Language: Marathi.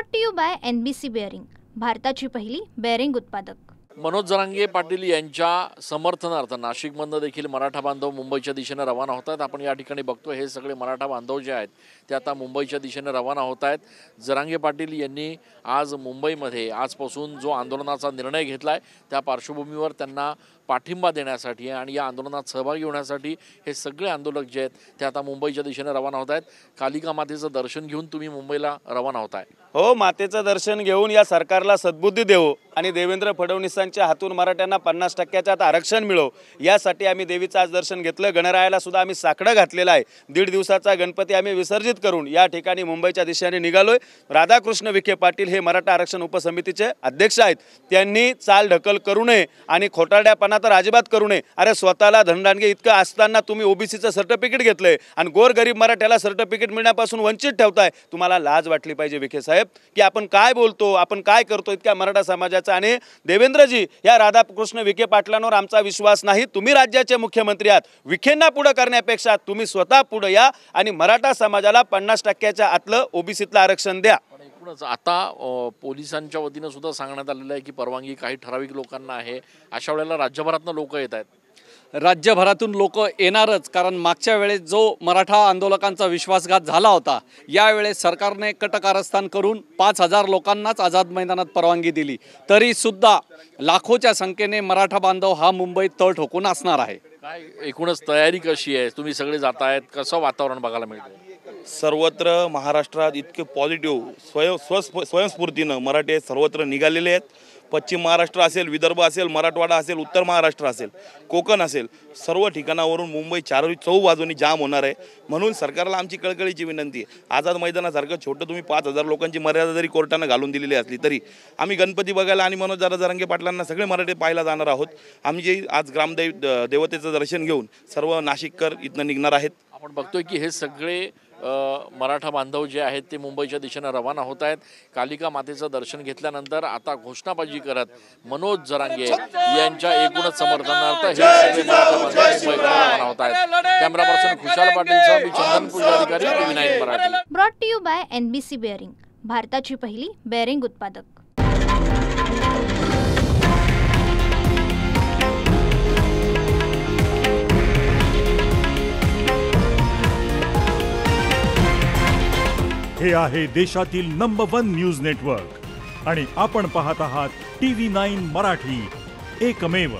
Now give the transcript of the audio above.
Brought to you by NBC bearing, भारताची पहिली बेअरिंग उत्पादक। मनोज जरांगे पाटील यांच्या समर्थनार्थ नाशिकमधून देखील मराठा बांधव मुंबईच्या दिशेने रवाना होत आहेत। आपण या ठिकाणी बघतो हे सगळे मराठा बांधव जे आहेत ते आता मुंबईच्या दिशेने रवाना होत आहेत। जरांगे पाटील यांनी आज मुंबईमध्ये आजपासून जो आंदोलनाचा निर्णय घेतलाय त्या पार्श्वभूमीवर त्यांना पाठिंबा देण्यासाठी आणि या आंदोलनात सहभागी होण्यासाठी हे सगळे आंदोलक जे आहेत ते आता मुंबईच्या दिशेने रवाना होत आहेत। कालिका मातेचं दर्शन घेऊन तुम्ही मुंबईला रवाना होताय? हो, मातेचं दर्शन घेऊन या सरकारला सद्बुद्धी देऊ आणि देवेंद्र फडणवीसांच्या हातून मराठ्यांना 50% आरक्षण मिळो यासाठी आम्ही देवीचं आज दर्शन घेतलं। गणरायाला सुद्धा आम्ही साकडं घातलेलं आहे। 1.5 दिवसाचा गणपती आम्ही विसर्जित करून या ठिकाणी मुंबईच्या दिशेने निघालोय। राधाकृष्ण विखे पाटील हे मराठा आरक्षण उपसमितीचे अध्यक्ष आहेत। त्यांनी चाल ढकल करू नये आणि खोटारड्यापणा तर अजिबात करू नये। अरे स्वतःला धनदांडगे इतकं असताना तुम्ही ओबीसीचं सर्टिफिकेट घेतलंय आणि गोरगरीब मराठ्याला सर्टिफिकेट मिळण्यापासून वंचित ठेवताय। तुम्हाला लाज वाटली पाहिजे विखे साहेब की आपण काय बोलतो, आपण काय करतो इतक्या मराठा समाजाचा। आणि देवेंद्रजी, या राधाकृष्ण विखे पाटलांवर आमचा विश्वास नाही। तुम्ही राज्याचे मुख्यमंत्री आहात। विखेंना पुढे करण्यापेक्षा तुम्ही स्वतः पुढे या आणि मराठा समाजाला 50% आतलं ओबीसीतलं आरक्षण द्या। आता पोलिसांच्या वतीने सुद्धा सांगण्यात आलेलं आहे की परवानगी काही ठराविक लोकांना आहे। अशा वेळेला राज्यभरातून लोक येत आहेत। राज्यभरातून लोक येणारच, कारण मागच्या वेळेस जो मराठा आंदोलकांचा विश्वासघात झाला होता यावेळेस सरकारने कटकारस्थान करून 5000 लोकांनाच आझाद मैदानात परवानगी दिली, तरी सुद्धा लाखोच्या संख्येने मराठा बांधव हा मुंबईत तळ ठोकून असणार आहे। काय एकूणच तयारी कशी आहे? तुम्ही सगळे जात आहेत, कसं वातावरण बघायला मिळतं? सर्वत्र महाराष्ट्रात इतके पॉझिटिव्ह स्वयंस्फूर्तीनं मराठी सर्वत्र निघालेले आहेत। पश्चिम महाराष्ट्र असेल, विदर्भ असेल, मराठवाडा असेल, उत्तर महाराष्ट्र असेल, कोकण असेल, सर्व ठिकाणावरून मुंबई चारही चौबाजूनी जाम होणार आहे। म्हणून सरकारला आमची कळकळीची विनंती आहे, आझाद मैदानासारखं छोटं तुम्ही 5000 लोकांची मर्यादा जरी कोर्टानं घालून दिलेली असली तरी आम्ही गणपती बघायला आणि मनोज जरांगे पाटलांना सगळे मराठी पाहायला जाणार आहोत। आम्ही जे आज देवतेचं दर्शन घेऊन सर्व नाशिककर इथनं निघणार आहेत। आपण बघतोय की हे सगळे मराठा बांधव जे आहेत ते मुंबईच्या दिशेने रवाना होत आहेत। कालिका मातेचं दर्शन घेतल्यानंतर आता घोषणाबाजी करत मनोज जरांगे यांच्या एकूणच समर्थनार्थ हे सगळे मराठा बांधव मुंबईकडे रवाना होत आहेत। कॅमेरा पर्सन खुशाल पाटीलसह मी Chandan Pujari, TV9 Marathi. Brought to you by NBC bearing, भारताची पहिली बेअरिंग उत्पादक। हे आहे देशातील नंबर 1 न्यूज नेटवर्क आणि आपण पाहत आहात TV9 मराठी, एकमेव।